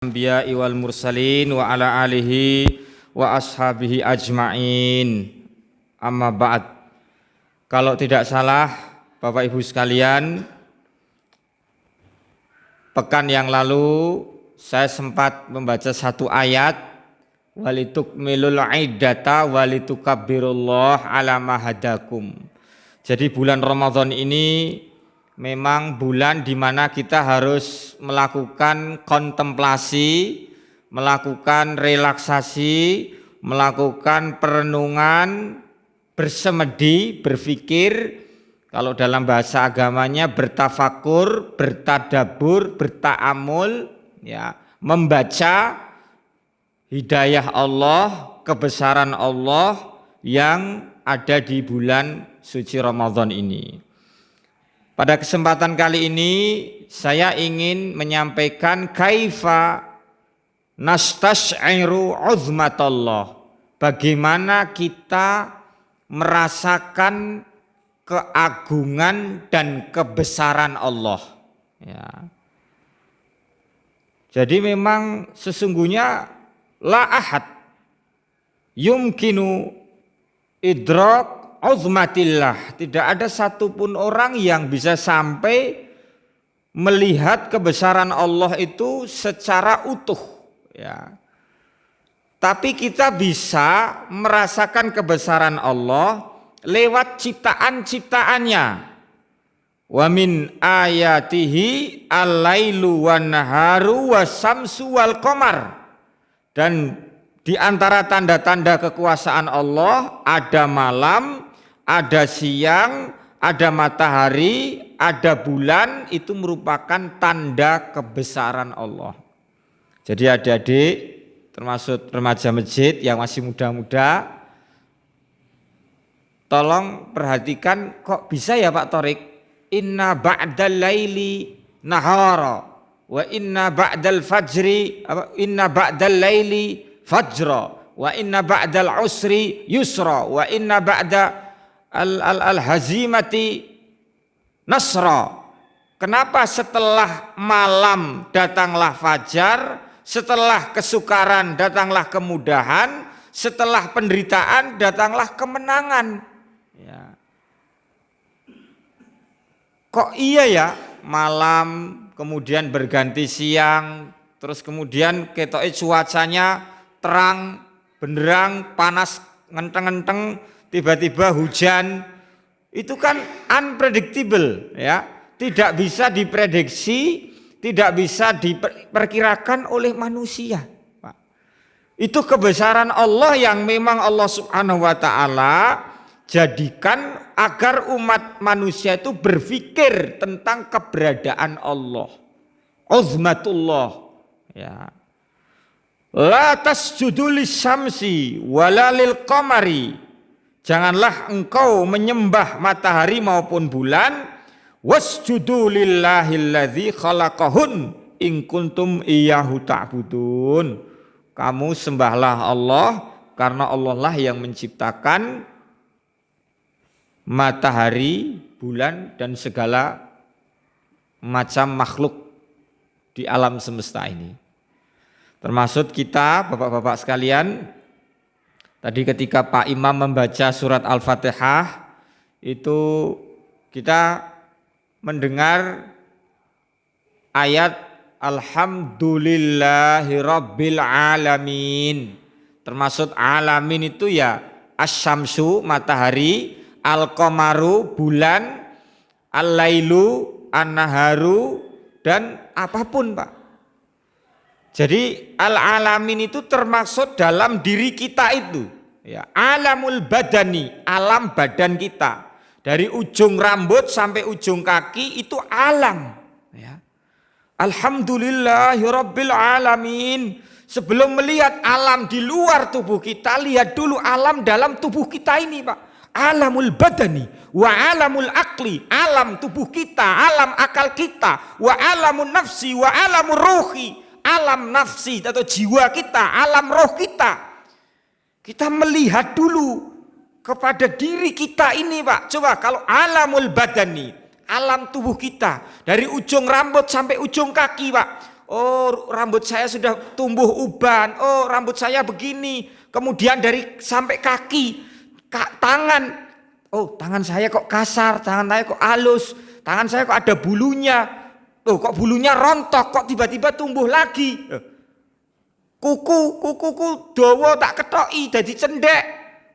Anbiya'i wal mursalin wa ala alihi wa ashabihi ajma'in. Amma ba'd. Kalau tidak salah Bapak Ibu sekalian, pekan yang lalu saya sempat membaca satu ayat, walitukmilul iddata walitukabbirullah ala ma hadakum. Jadi bulan Ramadan ini memang bulan di mana kita harus melakukan kontemplasi, melakukan relaksasi, melakukan perenungan, bersemedi, berpikir, kalau dalam bahasa agamanya bertafakur, bertadabur, berta'amul, ya, membaca hidayah Allah, kebesaran Allah yang ada di bulan suci Ramadan ini. Pada kesempatan kali ini saya ingin menyampaikan kaifa nastash'iru uzmatallah. Bagaimana kita merasakan keagungan dan kebesaran Allah. Ya. Jadi memang sesungguhnya la ahad yumkinu idrak uzmatillah, tidak ada satupun orang yang bisa sampai melihat kebesaran Allah itu secara utuh, ya. Tapi kita bisa merasakan kebesaran Allah lewat ciptaan-ciptaannya. Wa min ayatihi al-lailu wan naharu wasyamsu wal qamar. Dan di antara tanda-tanda kekuasaan Allah ada malam, ada siang, ada matahari, ada bulan, itu merupakan tanda kebesaran Allah. Jadi adik-adik, termasuk remaja masjid yang masih muda-muda, tolong perhatikan, kok bisa ya Pak Torik? Inna ba'dal laili nahara wa inna ba'dal fajri, inna ba'dal laili fajra wa inna ba'dal usri yusra wa inna ba'da al-hazimati nasra. Kenapa setelah malam datanglah fajar, setelah kesukaran datanglah kemudahan, setelah penderitaan datanglah kemenangan, ya. Kok iya ya, malam kemudian berganti siang, terus kemudian ketoke cuacanya terang, benderang, panas, ngenteng-ngenteng, tiba-tiba hujan. Itu kan unpredictable, ya, tidak bisa diprediksi, tidak bisa diperkirakan oleh manusia, Pak. Itu kebesaran Allah yang memang Allah Subhanahu wa ta'ala jadikan agar umat manusia itu berpikir tentang keberadaan Allah, uzmatullah, ya. La tasjudu lisyamsi wala lil qamari. Janganlah engkau menyembah matahari maupun bulan. Wasjudu lillahilladzi khalaqahun in kuntum iyyahu ta'budun. Kamu sembahlah Allah karena Allah lah yang menciptakan matahari, bulan dan segala macam makhluk di alam semesta ini. Termasuk kita Bapak-bapak sekalian, tadi ketika Pak Imam membaca surat Al-Fatihah, itu kita mendengar ayat Alhamdulillahirabbil alamin. Termasuk alamin itu ya asyamsu, matahari, al-qamaru, bulan, al-lailu, an-naharu, dan apapun, Pak. Jadi al-alamin itu termasuk dalam diri kita itu, ya. Alamul badani, alam badan kita. Dari ujung rambut sampai ujung kaki itu alam, ya. Alhamdulillahirabbil alamin. Sebelum melihat alam di luar tubuh kita, lihat dulu alam dalam tubuh kita ini, Pak. Alamul badani wa alamul akli, alam tubuh kita, alam akal kita, wa alamun nafsi wa alamur ruhi, alam nafsi atau jiwa kita, alam roh kita. Kita melihat dulu kepada diri kita ini, Pak. Coba kalau alamul badani, alam tubuh kita dari ujung rambut sampai ujung kaki, Pak. Oh, rambut saya sudah tumbuh uban. Oh, rambut saya begini. Kemudian dari sampai kaki, tangan. Oh, tangan saya kok kasar, tangan saya kok halus, tangan saya kok ada bulunya. Oh, kok bulunya rontok, kok tiba-tiba tumbuh lagi. Kukuku dawa tak ketoki jadi cendek.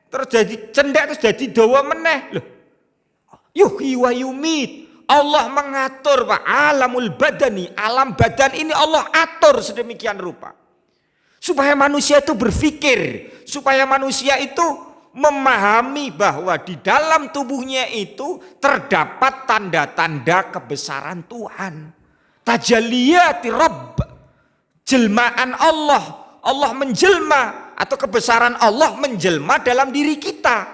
Terus jadi cendek terus jadi dawa meneh. Loh. Yuhyi wa yumit. Allah mengatur, Pak, alamul badani, alam badan ini Allah atur sedemikian rupa. Supaya manusia itu berpikir, supaya manusia itu memahami bahwa di dalam tubuhnya itu terdapat tanda-tanda kebesaran Tuhan. Tajalliyati Rabb, jelmaan Allah, Allah menjelma atau kebesaran Allah menjelma dalam diri kita.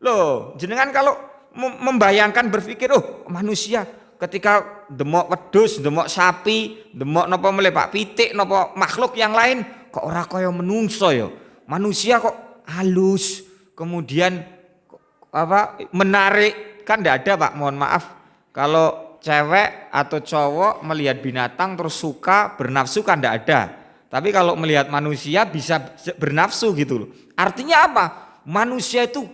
Loh, jenengan kalau membayangkan berpikir, oh manusia ketika demok wedhus, demok sapi, demok napa meleh Pak pitik, napa makhluk yang lain kok ora kaya menungso ya. Manusia kok halus, kemudian apa menarik, kan ndak ada Pak, mohon maaf. Kalau cewek atau cowok melihat binatang terus suka, bernafsu kan ndak ada. Tapi kalau melihat manusia bisa bernafsu gitu loh. Artinya apa? Manusia itu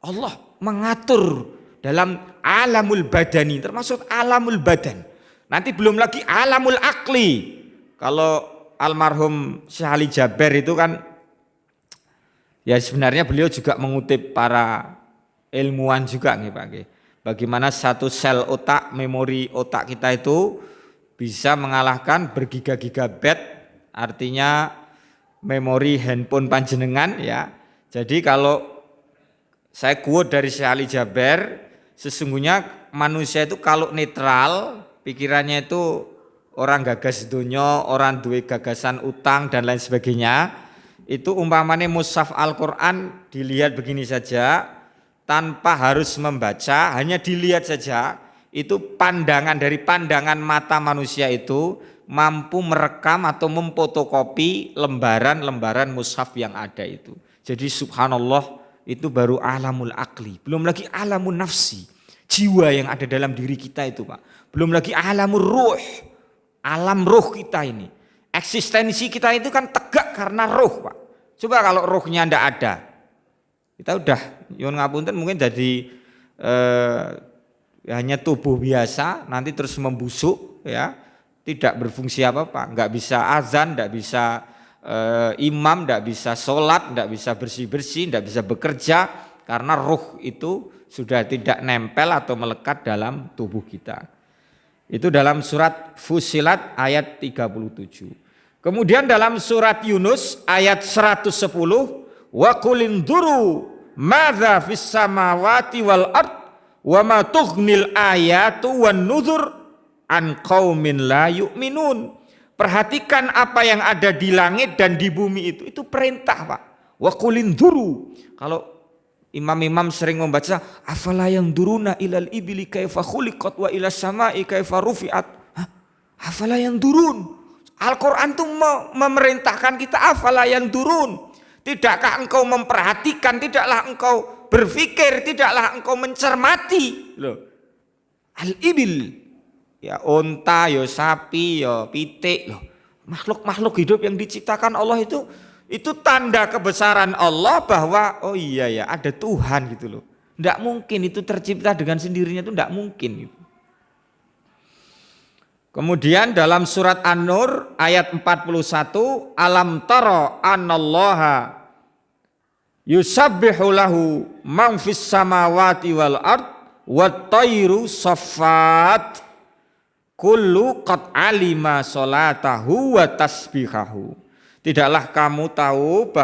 Allah mengatur dalam alamul badani, termasuk alamul badan. Nanti belum lagi alamul akli. Kalau almarhum Syekh Ali Jaber itu kan, ya sebenarnya beliau juga mengutip para ilmuwan juga nih Pak. Bagaimana satu sel otak, memori otak kita itu bisa mengalahkan bergiga-gigabyte, artinya memori handphone panjenengan ya. Jadi kalau saya quote dari Syekh Ali Jaber, sesungguhnya manusia itu kalau netral, pikirannya itu orang gagas dunia, orang duwe gagasan utang dan lain sebagainya, itu umpamanya mushaf Al-Quran dilihat begini saja, tanpa harus membaca, hanya dilihat saja, itu pandangan dari pandangan mata manusia itu mampu merekam atau memfotokopi lembaran-lembaran mushaf yang ada itu. Jadi subhanallah, itu baru alamul akli, belum lagi alamul nafsi, jiwa yang ada dalam diri kita itu Pak, belum lagi alamul ruh, alam ruh kita ini, eksistensi kita itu kan tegak karena ruh Pak. Coba kalau ruhnya ndak ada, kita udah nyuwun ngapunten mungkin jadi hanya tubuh biasa, nanti terus membusuk ya, tidak berfungsi apa-apa, nggak bisa azan, nggak bisa imam, tidak bisa sholat, tidak bisa bersih-bersih, tidak bisa bekerja, karena ruh itu sudah tidak nempel atau melekat dalam tubuh kita. Itu dalam surat Fussilat ayat 37. Kemudian dalam surat Yunus ayat 110, wa qul induru madza fis samawati wal ard wa ma tughnil ayatu wan nuzur an qaumin la yu'minun. Perhatikan apa yang ada di langit dan di bumi itu perintah Pak. Wa qulin duru. Kalau imam-imam sering membaca afala yang duruna ilal ibili kaifa khuliqat wa ilas samai kaifa rufi'at. Afala yang durun. Al-Quran itu memerintahkan kita afala yang durun. Tidakkah engkau memperhatikan, tidaklah engkau berpikir, tidaklah engkau mencermati. Loh. Al-ibil, ya onta, ya sapi, ya pitik, loh. Makhluk-makhluk hidup yang diciptakan Allah itu tanda kebesaran Allah bahwa oh iya ya ada Tuhan gitu loh. Enggak mungkin itu tercipta dengan sendirinya, itu enggak mungkin gitu. Kemudian dalam surat An-Nur ayat 41, alam tara annallaha yusabbihu lahu man fis samawati wal ard wat tayru saffat kullu qad alima salatahu wa tasbihahu. Tidaklah kamu tahu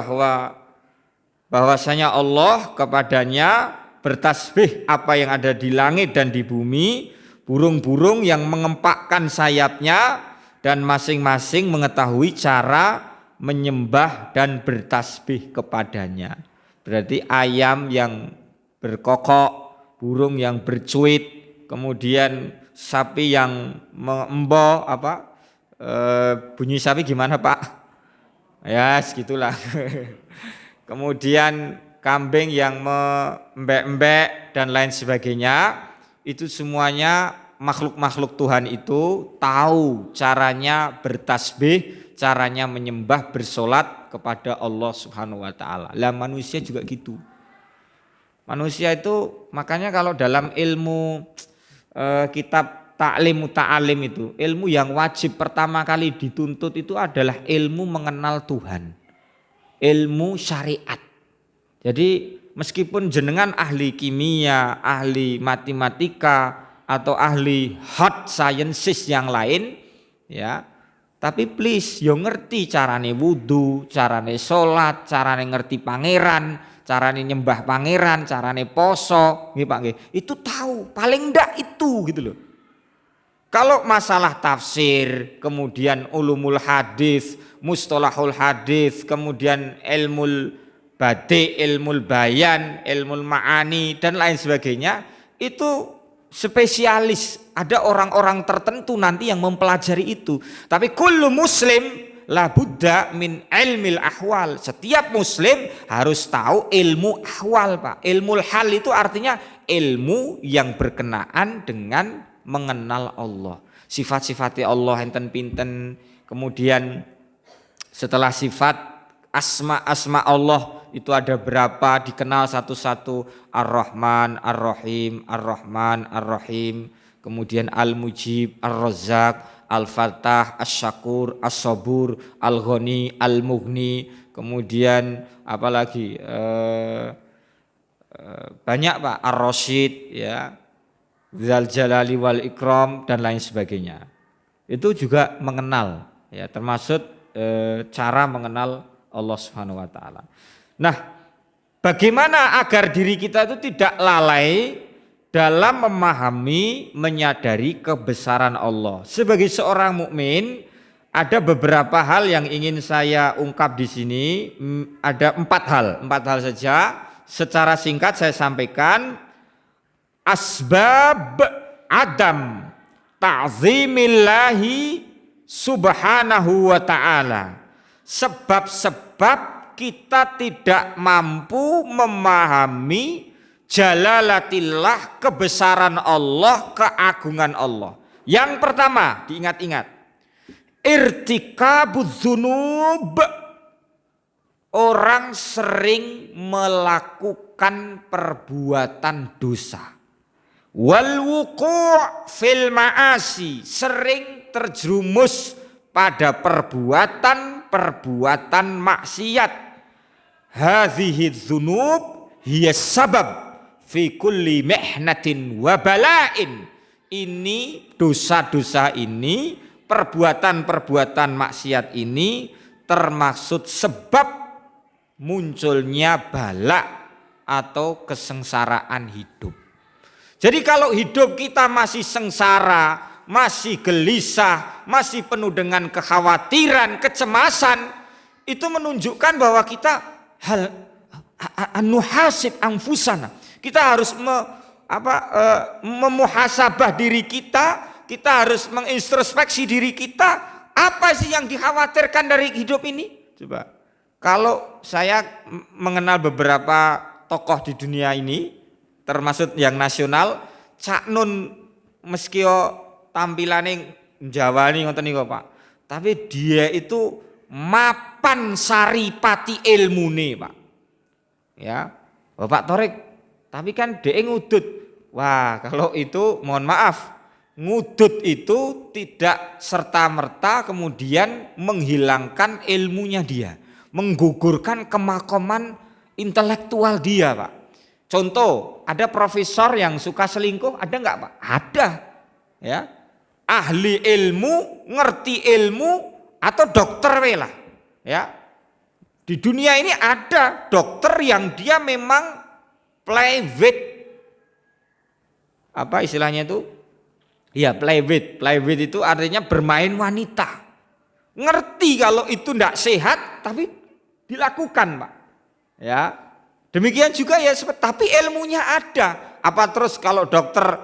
bahwasanya Allah kepadanya bertasbih apa yang ada di langit dan di bumi, burung-burung yang mengempakkan sayapnya dan masing-masing mengetahui cara menyembah dan bertasbih kepadanya. Berarti ayam yang berkokok, burung yang bercuit, kemudian sapi yang membo bunyi sapi gimana Pak? Ya segitulah. Kemudian kambing yang membek-embek dan lain sebagainya, itu semuanya makhluk-makhluk Tuhan itu tahu caranya bertasbih, caranya menyembah, bersolat kepada Allah Subhanahu wa taala. Lah manusia juga gitu. Manusia itu makanya kalau dalam ilmu kitab Ta'lim Muta'alim itu, ilmu yang wajib pertama kali dituntut itu adalah ilmu mengenal Tuhan. Ilmu syariat. Jadi meskipun jenengan ahli kimia, ahli matematika atau ahli hard sciences yang lain ya, tapi please yo ngerti carane wudu, carane salat, carane ngerti pangeran, carane nyembah pangeran, carane poso, nggih Pak nggih. Itu tahu, paling ndak itu gitu loh. Kalau masalah tafsir, kemudian ulumul hadis, mustalahul hadis, kemudian ilmul badi, ilmul bayan, ilmul ma'ani dan lain sebagainya, itu spesialis. Ada orang-orang tertentu nanti yang mempelajari itu. Tapi kullu muslim la budda min ilmil ahwal. Setiap muslim harus tahu ilmu ahwal, Pak. Ilmul hal itu artinya ilmu yang berkenaan dengan mengenal Allah. Sifat-sifatnya Allah enten pinten. Kemudian setelah sifat asma Allah itu ada berapa, dikenal satu-satu. Ar-Rahman, Ar-Rahim, Ar-Rahman, Ar-Rahim. Kemudian Al-Mujib, Ar-Razzaq, Al-Fattah, Asy-Syakur, As-Sabur, Al-Ghani, Al-Mughni. Kemudian apalagi banyak Pak, Ar-Rasyid ya, Dzal Jalali wal Ikram dan lain sebagainya. Itu juga mengenal ya, termasuk cara mengenal Allah Subhanahu wa taala. Nah, bagaimana agar diri kita itu tidak lalai dalam memahami, menyadari kebesaran Allah. Sebagai seorang mukmin, ada beberapa hal yang ingin saya ungkap di sini. Ada 4 hal saja. Secara singkat saya sampaikan. Asbab adam ta'zimillahi subhanahu wa ta'ala. Sebab-sebab kita tidak mampu memahami jalalatillah, kebesaran Allah, keagungan Allah. Yang pertama, diingat-ingat, irtikabuz dzunub. Orang sering melakukan perbuatan dosa. Wal wuqu' fil ma'asi, sering terjerumus pada perbuatan maksiat. Hadhihi dzunub hiya sabab fi kulli mihnatin wa bala'in. Ini dosa-dosa ini, perbuatan maksiat ini termaksud sebab munculnya bala atau kesengsaraan hidup. Jadi kalau hidup kita masih sengsara, masih gelisah, masih penuh dengan kekhawatiran, kecemasan, itu menunjukkan bahwa kita nuhasib anfusana. Kita harus memuhasabah diri kita harus mengintrospeksi diri kita, apa sih yang dikhawatirkan dari hidup ini? Coba. Kalau saya mengenal beberapa tokoh di dunia ini, termasuk yang nasional, Cak Nun meski tampilane njawani ngoten niku Pak. Tapi dia itu mapan saripati ilmune, Pak. Ya, Bapak Torik. Tapi kan dia ngudut. Wah, kalau itu mohon maaf, ngudut itu tidak serta-merta kemudian menghilangkan ilmunya dia, menggugurkan kemakoman intelektual dia, Pak. Contoh, ada profesor yang suka selingkuh, ada enggak, Pak? Ada. Ya. Ahli ilmu, ngerti ilmu, atau dokter lah. Ya. Di dunia ini ada dokter yang dia memang playwit. Apa istilahnya itu? Iya, playwit. Playwit itu artinya bermain wanita. Ngerti kalau itu enggak sehat, tapi dilakukan, Pak. Ya. Demikian juga ya, tapi ilmunya ada. Apa terus kalau dokter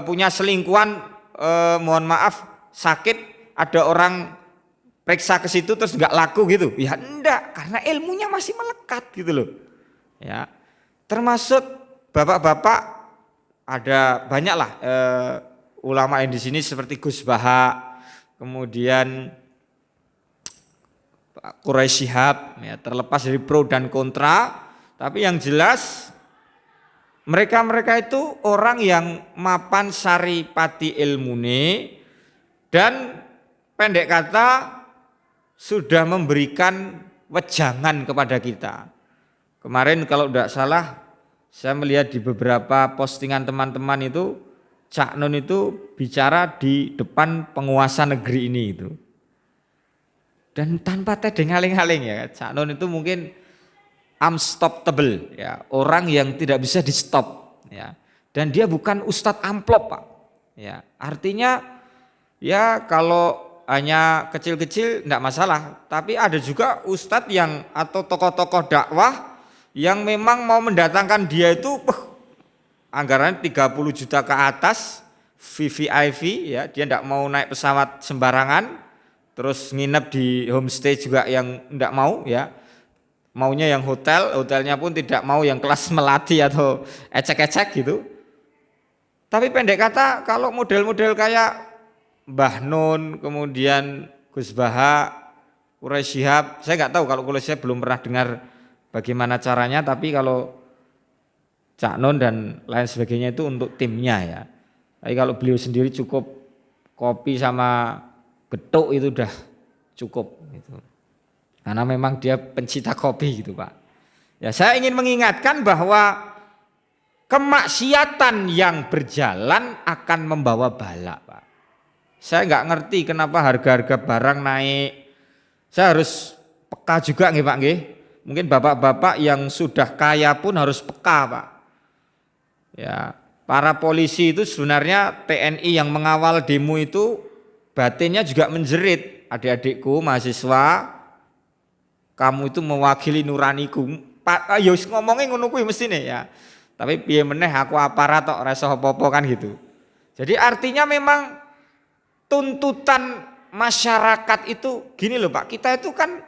punya selingkuhan, mohon maaf, sakit, ada orang periksa ke situ terus nggak laku gitu? Ya enggak, karena ilmunya masih melekat gitu loh. Ya, termasuk bapak-bapak ada banyak lah ulama yang di sini seperti Gus Baha, kemudian Quraisy Shihab, ya, terlepas dari pro dan kontra, tapi yang jelas mereka itu orang yang mapan sari pati ilmune dan pendek kata sudah memberikan wejangan kepada kita. Kemarin kalau tidak salah saya melihat di beberapa postingan teman-teman itu Cak Nun itu bicara di depan penguasa negeri ini itu. Dan tanpa tedeng-aling-aling ya, Cak Nun itu mungkin unstoppable ya, orang yang tidak bisa di stop ya. Dan dia bukan ustadz amplop Pak. Ya, artinya ya kalau hanya kecil-kecil enggak masalah, tapi ada juga ustadz yang atau tokoh-tokoh dakwah yang memang mau mendatangkan dia itu anggaran 30 juta ke atas VVIP ya, dia enggak mau naik pesawat sembarangan, terus nginep di homestay juga yang enggak mau ya. Maunya yang hotelnya pun tidak mau yang kelas melati atau ecek-ecek gitu. Tapi pendek kata kalau model-model kayak Mbah Nun, kemudian Gus Baha, Quraisy Shihab, saya nggak tahu kalau Quraisy Shihab belum pernah dengar bagaimana caranya, tapi kalau Cak Nun dan lain sebagainya itu untuk timnya ya. Tapi kalau beliau sendiri cukup kopi sama getuk itu udah cukup gitu. Karena memang dia pencinta kopi gitu Pak. Ya, saya ingin mengingatkan bahwa kemaksiatan yang berjalan akan membawa bala Pak. Saya nggak ngerti kenapa harga-harga barang naik. Saya harus peka juga nggih Pak nggih. Mungkin bapak-bapak yang sudah kaya pun harus peka Pak. Ya, para polisi itu sebenarnya TNI yang mengawal demo itu batinnya juga menjerit. Adik-adikku mahasiswa, kamu itu mewakili nuraniku. Pak, ya ngomongnya ngono kuwi mestine ya. Tapi piye meneh aku aparat tok ora iso apa-apa kan gitu. Jadi artinya memang tuntutan masyarakat itu gini loh Pak. Kita itu kan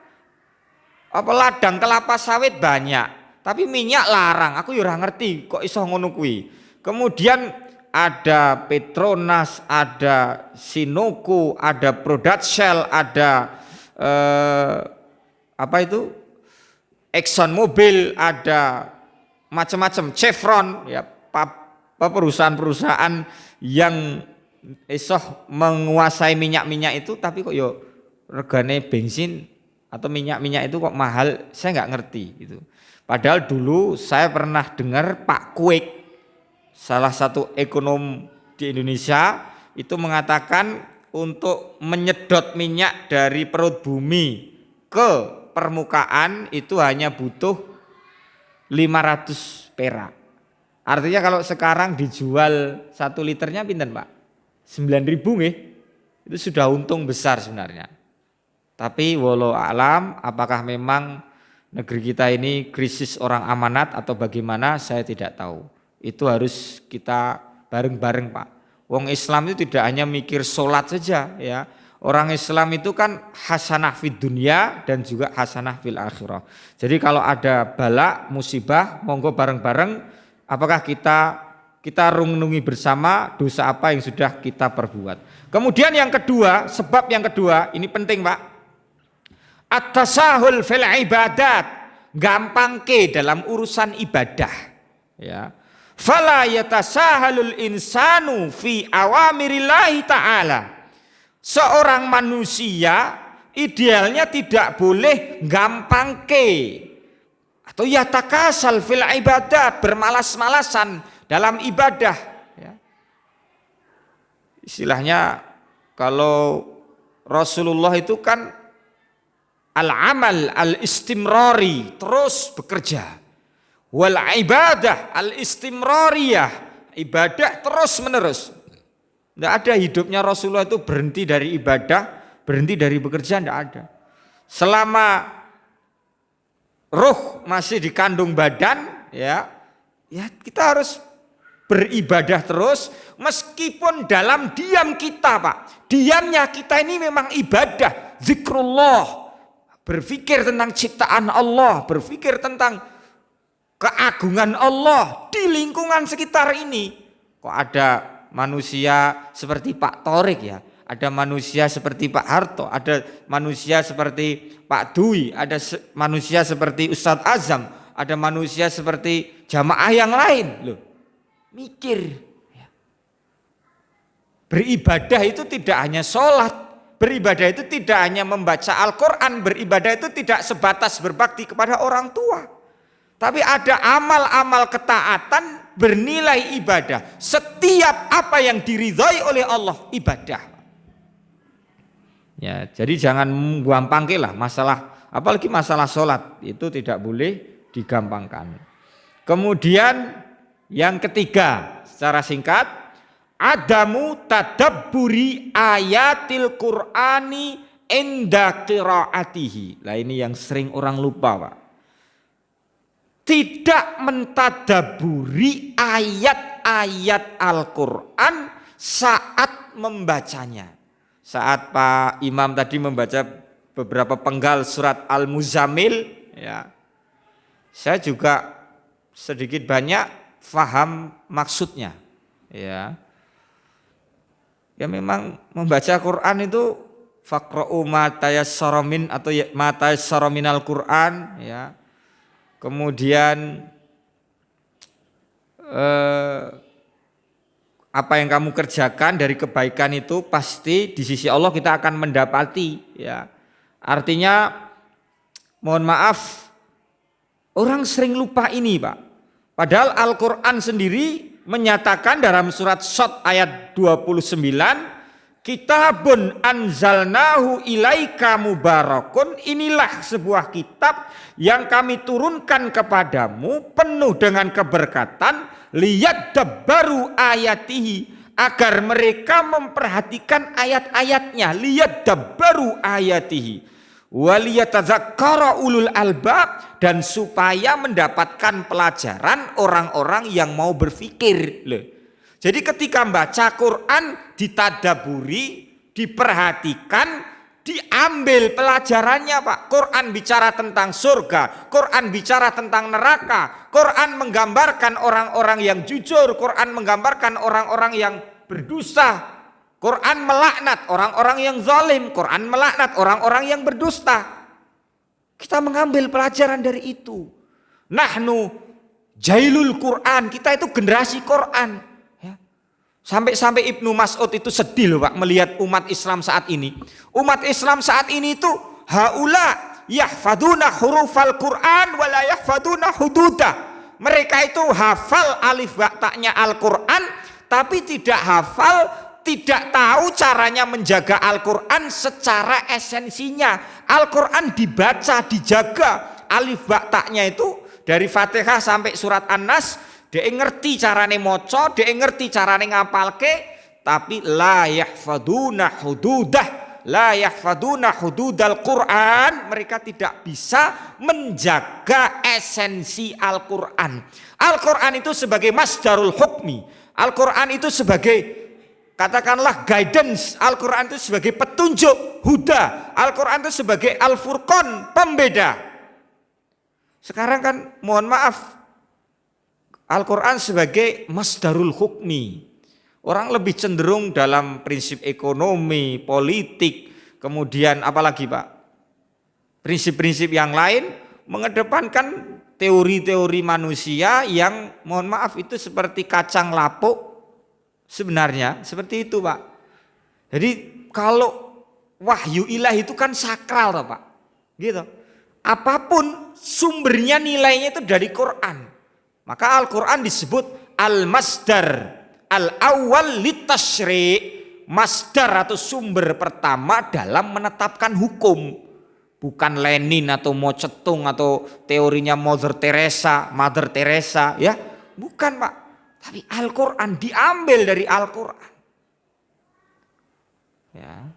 ladang kelapa sawit banyak, tapi minyak larang. Aku ya ora ngerti kok iso ngono kuwi. Kemudian ada Petronas, ada Sinoko, ada Prodashell, ada Exxon Mobil, ada macam-macam Chevron ya, perusahaan-perusahaan yang iso menguasai minyak-minyak itu, tapi kok yo regane bensin atau minyak-minyak itu kok mahal, saya nggak ngerti gitu. Padahal dulu saya pernah dengar Pak Kwek, salah satu ekonom di Indonesia itu mengatakan untuk menyedot minyak dari perut bumi ke permukaan itu hanya butuh 500 perak. Artinya kalau sekarang dijual 1 liternya pinten Pak? 9.000 nggih. Itu sudah untung besar sebenarnya. Tapi walau alam apakah memang negeri kita ini krisis orang amanat atau bagaimana saya tidak tahu. Itu harus kita bareng-bareng Pak. Wong Islam itu tidak hanya mikir sholat saja ya. Orang Islam itu kan hasanah fid dunya dan juga hasanah fil akhirah. Jadi kalau ada bala, musibah, monggo bareng-bareng apakah kita renungi bersama dosa apa yang sudah kita perbuat. Kemudian yang kedua, sebab yang kedua, ini penting Pak. At-tasahul fil ibadat, gampangke dalam urusan ibadah ya. Fala yatasahalul insanu fi awamirillahi ta'ala. Seorang manusia idealnya tidak boleh gampangke atau yatakasal fil ibadat, bermalas-malasan dalam ibadah ya. Istilahnya kalau Rasulullah itu kan al-amal al-istimrari, terus bekerja. Wal ibadah al-istimrariyah, ibadah terus menerus. Tidak ada hidupnya Rasulullah itu berhenti dari ibadah, berhenti dari bekerja, tidak ada. Selama ruh masih di kandung badan, ya kita harus beribadah terus, meskipun dalam diam kita Pak. Diamnya kita ini memang ibadah, zikrullah, berpikir tentang ciptaan Allah, berpikir tentang keagungan Allah di lingkungan sekitar ini. Kok ada manusia seperti Pak Torik ya, ada manusia seperti Pak Harto, ada manusia seperti Pak Dwi, ada manusia seperti Ustadz Azam, ada manusia seperti jamaah yang lain. Loh, mikir. Beribadah itu tidak hanya sholat, beribadah itu tidak hanya membaca Al-Quran, beribadah itu tidak sebatas berbakti kepada orang tua. Tapi ada amal-amal ketaatan bernilai ibadah. Setiap apa yang diridhai oleh Allah, ibadah. Ya, jadi jangan gampangkan lah masalah, apalagi masalah sholat, itu tidak boleh digampangkan. Kemudian yang ketiga, secara singkat, adamu tadabburi ayatil Qur'ani inda qiraatihi. Lah ini yang sering orang lupa, Pak. Tidak mentadaburi ayat-ayat Al-Qur'an saat membacanya. Saat Pak Imam tadi membaca beberapa penggal surat Al-Muzammil, ya. Saya juga sedikit banyak faham maksudnya, ya. Ya memang membaca Quran itu faqra'u ma tayassara min atau ma tayassara minal Quran, ya. Kemudian apa yang kamu kerjakan dari kebaikan itu pasti di sisi Allah kita akan mendapati, ya. Artinya mohon maaf, orang sering lupa ini, Pak. Padahal Al-Qur'an sendiri menyatakan dalam surat Shad ayat 29, kitabun anzalnahu ilaika mubarakun, inilah sebuah kitab yang kami turunkan kepadamu penuh dengan keberkatan, liyadabbaru ayatihi, agar mereka memperhatikan ayat-ayatnya, liyadabbaru ayatihi waliyatadzakkara ulul albab, dan supaya mendapatkan pelajaran orang-orang yang mau berpikir. Loh. Jadi ketika membaca Quran ditadaburi, diperhatikan, diambil pelajarannya, Pak. Quran bicara tentang surga, Quran bicara tentang neraka, Quran menggambarkan orang-orang yang jujur, Quran menggambarkan orang-orang yang berdusta, Quran melaknat orang-orang yang zalim, Quran melaknat orang-orang yang berdusta. Kita mengambil pelajaran dari itu. Nahnu jailul Quran, kita itu generasi Quran. Ya. Sampai-sampai Ibnu Mas'ud itu sedih loh, Pak, melihat umat Islam saat ini. Umat Islam saat ini itu haula yahfaduna hurufal Quran wa la yahfaduna hududah. Mereka itu hafal alif ba ta'nya Al-Quran, tapi tidak hafal, tidak tahu caranya menjaga Al-Quran secara esensinya. Al-Quran dibaca, dijaga, alif ba ta'nya itu dari Fatihah sampai surat An-Nas, dia ngerti carane moco, dia ngerti carane ngapalke, tapi la yahfaduna hududah, la yahfaduna hududal Quran, mereka tidak bisa menjaga esensi Al-Quran. Al-Quran itu sebagai masdarul hukmi, Al-Quran itu sebagai katakanlah guidance, Al-Quran itu sebagai petunjuk, huda, Al-Quran itu sebagai Al-Furqan, pembeda. Sekarang kan mohon maaf, Al-Quran sebagai masdarul hukmi. Orang lebih cenderung dalam prinsip ekonomi, politik, kemudian apalagi, Pak, prinsip-prinsip yang lain, mengedepankan teori-teori manusia yang mohon maaf itu seperti kacang lapuk. Sebenarnya seperti itu, Pak. Jadi kalau wahyu ilahi itu kan sakral, toh, Pak. Gitu. Apapun sumbernya, nilainya itu dari Quran. Maka Al-Quran disebut al-masdar al-awwal litashri', masdar atau sumber pertama dalam menetapkan hukum. Bukan Lenin atau Mao Zedong atau teorinya Mother Teresa, ya. Bukan, Pak. Tapi Al-Quran diambil dari Al-Quran. Ya.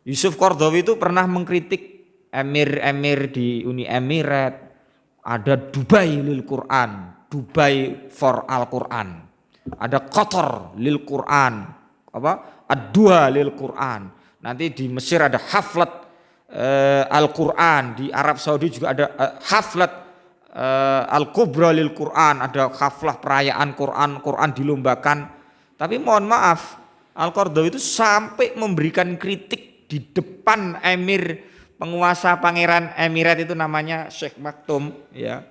Yusuf Qaradawi itu pernah mengkritik emir-emir di Uni Emirat. Ada Dubai lil Quran, Dubai for Al-Quran. Ada Qatar lil Quran, Ad-Dua lil Quran. Nanti di Mesir ada Haflat Al-Quran, di Arab Saudi juga ada Haflat Al-Kubra lil Quran, ada haflah perayaan Quran dilombakan. Tapi mohon maaf, Al-Qaradawi itu sampai memberikan kritik di depan emir penguasa Pangeran Emirat itu namanya Syekh Maktum ya.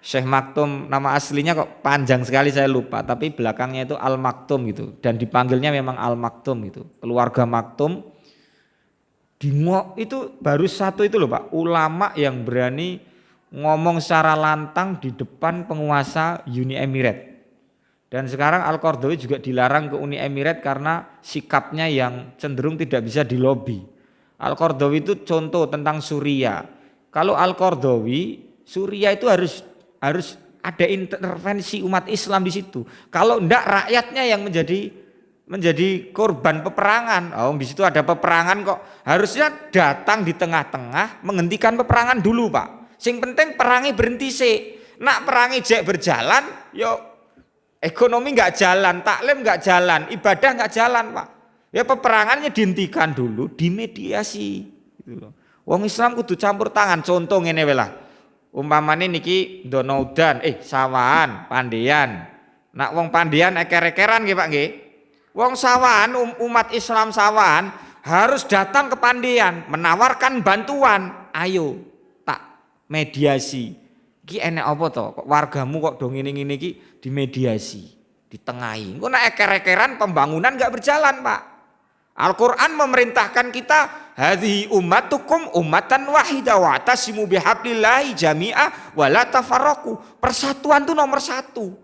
Syekh Maktum nama aslinya kok panjang sekali saya lupa, tapi belakangnya itu Al Maktum gitu dan dipanggilnya memang Al Maktum gitu. Keluarga Maktum itu baru satu itu loh Pak, ulama yang berani ngomong secara lantang di depan penguasa Uni Emirat. Dan sekarang Al-Qaradawi juga dilarang ke Uni Emirat karena sikapnya yang cenderung tidak bisa dilobi. Al-Qaradawi itu contoh tentang Suriah. Kalau Al-Qaradawi, Suriah itu harus ada intervensi umat Islam di situ. Kalau enggak rakyatnya yang menjadi korban peperangan. Oh, di situ ada peperangan kok. Harusnya datang di tengah-tengah menghentikan peperangan dulu, Pak. Sing penting perangi berhenti sih. Nak perangi jek berjalan, yo ekonomi nggak jalan, taklim nggak jalan, ibadah nggak jalan, Pak. Ya peperangannya dihentikan dulu, dimediasi. Gitu. Wong Islam kudu campur tangan. Contoh ngene wae lah. Umpamane niki donoudan, sawahan, pandean. Nak wong pandean eker-ekeran nggih Pak nggih. Wong sawahan umat Islam sawahan harus datang ke pandean, menawarkan bantuan. Ayo tak mediasi. Ki enek apa to? Kok wargamu kok do ngene-ngene iki dimediasi, ditengahi. Engko nek eker-ekeran pembangunan enggak berjalan, Pak. Al-Qur'an memerintahkan kita, hadhihi ummatukum ummatan wahidah wa tasimu bihablillahi jami'a wa la tafarraqu. Persatuan itu nomor satu.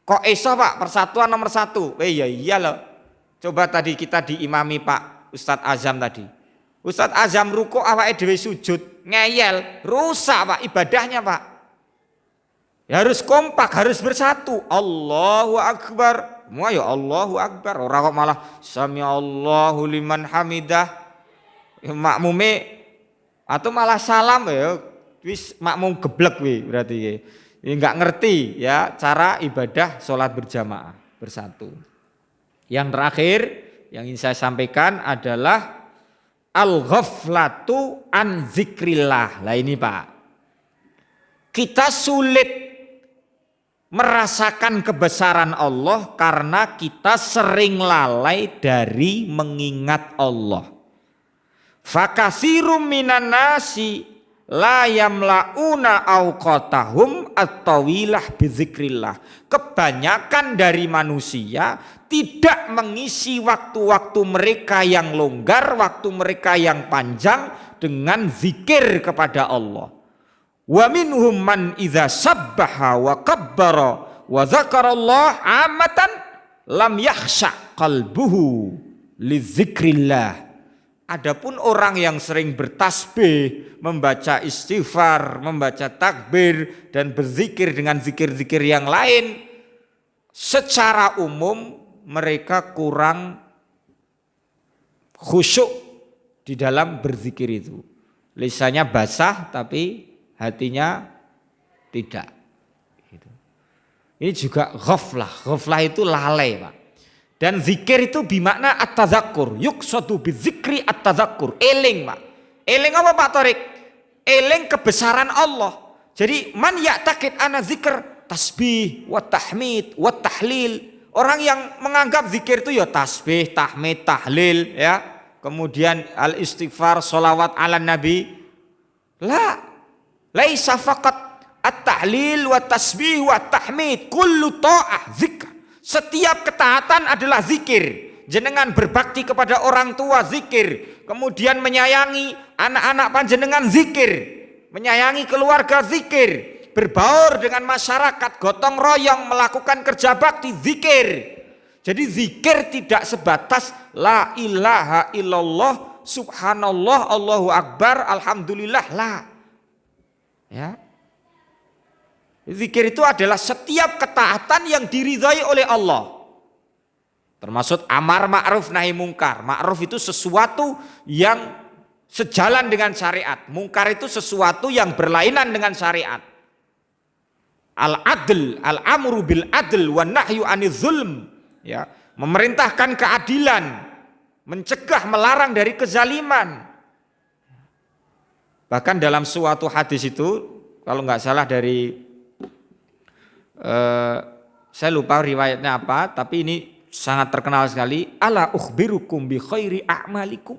Kok iso, Pak, persatuan nomor satu? Iya loh. Coba tadi kita diimami Pak Ustadz Azam tadi. Ustadz Azam ruko awake dhewe sujud, ngeyel, rusak Pak ibadahnya Pak. Ya harus kompak, harus bersatu. Allahu Akbar. Semua ya Allahu Akbar. Orang kok malah sami Allahu liman hamidah. Makmume atau malah salam ya wis makmum geblek we berarti ya. Enggak ngerti ya cara ibadah sholat berjamaah bersatu. Yang terakhir yang ingin saya sampaikan adalah al-ghaflatu an zikrillah. Lah ini Pak, kita sulit merasakan kebesaran Allah karena kita sering lalai dari mengingat Allah. Fakasirum minan nasi la yamlauna awqatahum at-tawilah bizikrillah. Kebanyakan dari manusia tidak mengisi waktu-waktu mereka yang longgar, waktu mereka yang panjang dengan zikir kepada Allah. Wa minhum man idza sabbaha wa kabbara wa zakarallah amatan lam yakhsha qalbuhu lizikrillah. Adapun orang yang sering bertasbih, membaca istighfar, membaca takbir dan berzikir dengan zikir-zikir yang lain, secara umum mereka kurang khusyuk di dalam berzikir itu. Lisannya basah tapi hatinya tidak. Ini juga ghaflah. Ghaflah itu lalai Pak. Dan zikir itu bimakna at-tazakkur. Yuqsadu bizikri at-tazakkur. Eling Pak. Eling apa Pak Torik? Eling kebesaran Allah. Jadi man ya'taqid ana zikr tasbih wa tahmid wa tahlil. Orang yang menganggap zikir itu ya tasbih, tahmid, tahlil ya. Kemudian al-istighfar, sholawat ala nabi. La. Laisa faqat at-tahlil wa tasbih wa tahmid. Kullu ta'ah zikr. Setiap ketaatan adalah zikir. Jenengan berbakti kepada orang tua zikir. Kemudian menyayangi anak-anak panjenengan zikir. Menyayangi keluarga zikir. Berbaur dengan masyarakat, gotong royong melakukan kerja bakti zikir. Jadi zikir tidak sebatas la ilaha illallah, subhanallah, Allahu akbar, alhamdulillah, la. Ya. Zikir itu adalah setiap ketaatan yang diridhai oleh Allah. Termasuk amar ma'ruf nahi mungkar. Ma'ruf itu sesuatu yang sejalan dengan syariat. Mungkar itu sesuatu yang berlainan dengan syariat. Al-adl, al-amru bil adl wa nahyu anidz zulm. Ya, memerintahkan keadilan, mencegah melarang dari kezaliman. Bahkan dalam suatu hadis itu, kalau nggak salah dari saya lupa riwayatnya apa, tapi ini sangat terkenal sekali, ala ukhbirukum bi khairi a'malikum.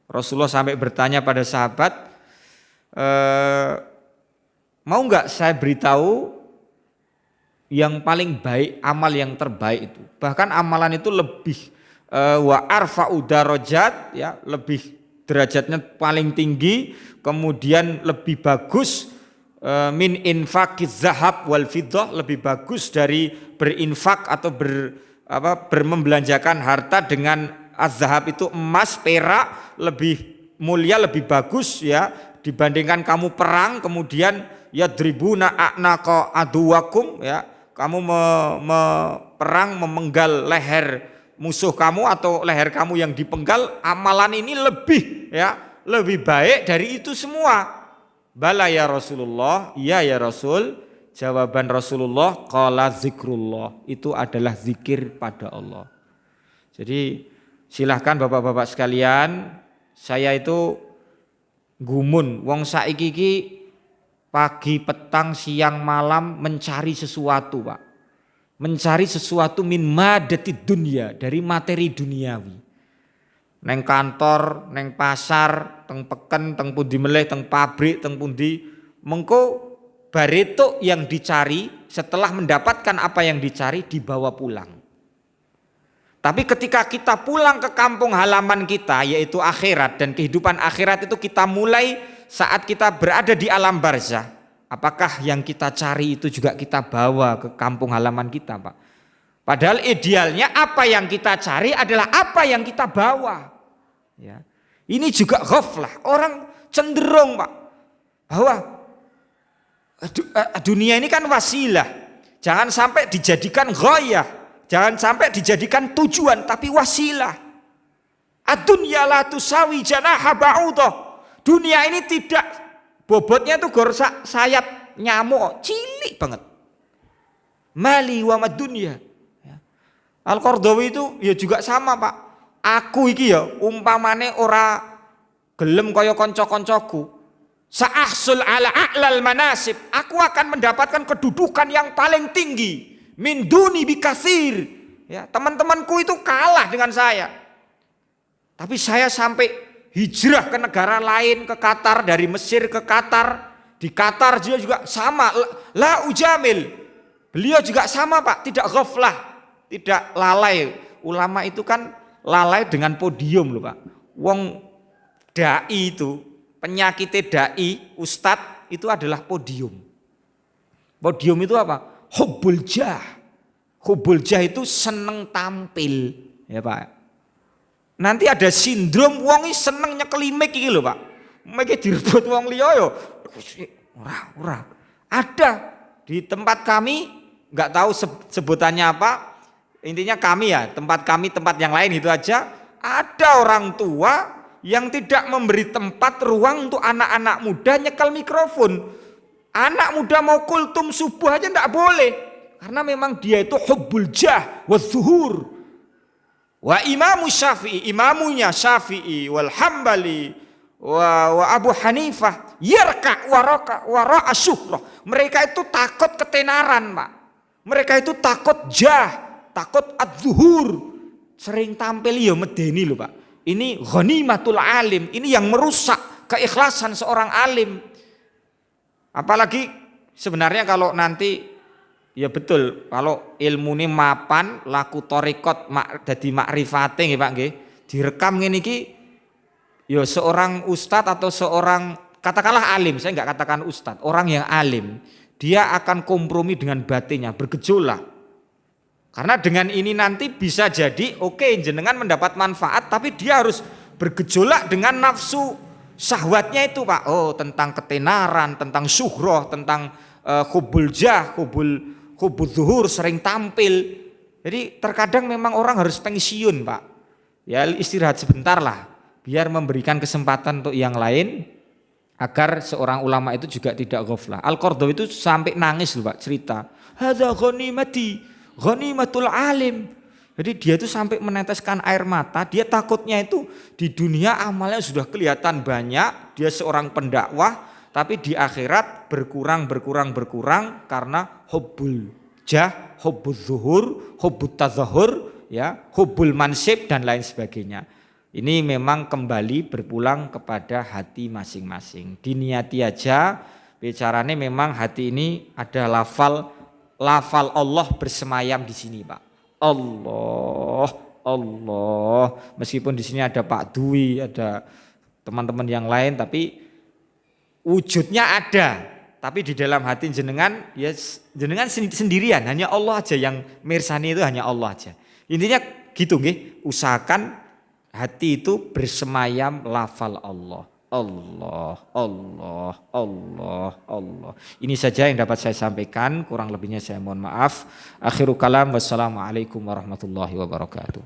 Rasulullah sampai bertanya pada sahabat, mau enggak saya beritahu yang paling baik, amal yang terbaik itu. Bahkan amalan itu lebih wa arfa'u darajat, ya, lebih derajatnya paling tinggi, kemudian lebih bagus min infaqiz zahab wal fiddah, lebih bagus dari berinfak atau bermembelanjakan harta dengan az-zahab itu emas, perak, lebih mulia, lebih bagus ya dibandingkan kamu perang kemudian yadribuna a'naqa aduwakum, ya, kamu perang memenggal leher musuh kamu atau leher kamu yang dipenggal. Amalan ini lebih, ya, lebih baik dari itu semua. Bala ya Rasulullah, iya ya Rasul. Jawaban Rasulullah, qala zikrullah, itu adalah zikir pada Allah. Jadi silahkan bapak-bapak sekalian, saya itu gumun wong saiki iki pagi, petang, siang, malam mencari sesuatu, Pak. Mencari sesuatu min madatid dunya, dari materi duniawi. Neng kantor, neng pasar, teng peken, teng pundi meleh, teng pabrik, teng pundi, mengko bareto yang dicari setelah mendapatkan apa yang dicari dibawa pulang. Tapi ketika kita pulang ke kampung halaman kita, yaitu akhirat, dan kehidupan akhirat itu kita mulai saat kita berada di alam barzah. Apakah yang kita cari itu juga kita bawa ke kampung halaman kita, Pak? Padahal idealnya apa yang kita cari adalah apa yang kita bawa. Ya. Ini juga ghaflah. Orang cenderung, Pak, bahwa dunia ini kan wasilah. Jangan sampai dijadikan ghayah. Jangan sampai dijadikan tujuan, tapi wasilah. Ad-dunya la tusawi janaha ba'udah. Dunia ini tidak, bobotnya itu gor sayap nyamuk, cilik banget. Mali wa mad dunya. Al-Qardawi itu ya juga sama, Pak. Aku iki ya umpamane ora gelem kaya kanca-kancaku, sa'ahsul ala a'lal manasib, aku akan mendapatkan kedudukan yang paling tinggi. Min duni bikasir. Ya, teman-temanku itu kalah dengan saya. Tapi saya sampai hijrah ke negara lain, ke Qatar, dari Mesir ke Qatar. Di Qatar dia juga sama, la ujamil. Beliau juga sama, Pak, tidak ghaflah, tidak lalai. Ulama itu kan lalai dengan podium loh, Pak. Wong dai itu, penyakitnya dai, ustadz itu adalah podium. Podium itu apa? Hubbul jah. Hubbul jah itu seneng tampil, ya Pak. Nanti ada sindrom wong iki seneng nyekeli mic iki lho, Pak. Mic direbut wong liya yo. Ora. Ada di tempat kami, enggak tahu sebutannya apa. Intinya kami ya, tempat kami, tempat yang lain itu aja. Ada orang tua yang tidak memberi tempat ruang untuk anak-anak muda nyekel mikrofon. Anak muda mau kultum subuh aja enggak boleh. Karena memang dia itu hubbul jah wa zuhur. Wa imamu Syafi'i, imamunya Syafi'i wal Hambali wa Abu Hanifah yarka wara asyuhrah. Mereka itu takut ketenaran, Pak. Mereka itu takut jah, takut adzuhur. Sering tampil ya medeni loh, Pak. Ini ghanimatul alim, ini yang merusak keikhlasan seorang alim. Apalagi sebenarnya kalau nanti, ya betul, kalau ilmu ini mapan, laku torikot, dadi makrifate nggih Pak nggih, direkam ngene iki, ya seorang ustadz atau seorang, katakanlah alim, saya nggak katakan ustadz, orang yang alim, dia akan kompromi dengan batinnya, bergejolak. Karena dengan ini nanti bisa jadi, oke, jenengan mendapat manfaat, tapi dia harus bergejolak dengan nafsu syahwatnya itu, Pak. Oh, tentang ketenaran, tentang syuhroh, tentang hubbul jah, hubbul zuhur, sering tampil. Jadi terkadang memang orang harus pensiun, Pak. Ya istirahat sebentar lah, biar memberikan kesempatan untuk yang lain, agar seorang ulama itu juga tidak ghaflah. Al-Qardawi itu sampai nangis loh, Pak, cerita. Hadza ghanimati, ghanimatul alim. Jadi dia itu sampai meneteskan air mata, dia takutnya itu di dunia amalnya sudah kelihatan banyak, dia seorang pendakwah, tapi di akhirat berkurang karena hubbul jah, hubbul zuhur, hubbut tazahur, ya, hubbul mansib dan lain sebagainya. Ini memang kembali berpulang kepada hati masing-masing. Diniati aja, bicaranya memang hati ini ada lafal Allah bersemayam di sini, Pak. Allah. Meskipun di sini ada Pak Dwi, ada teman-teman yang lain, tapi wujudnya ada. Tapi di dalam hati jenengan, ya jenengan sendirian, hanya Allah aja yang mirsani, itu hanya Allah aja. Intinya gitu nggih, usahakan hati itu bersemayam lafal Allah. Allah. Ini saja yang dapat saya sampaikan, kurang lebihnya saya mohon maaf. Akhirul kalam, wassalamualaikum warahmatullahi wabarakatuh.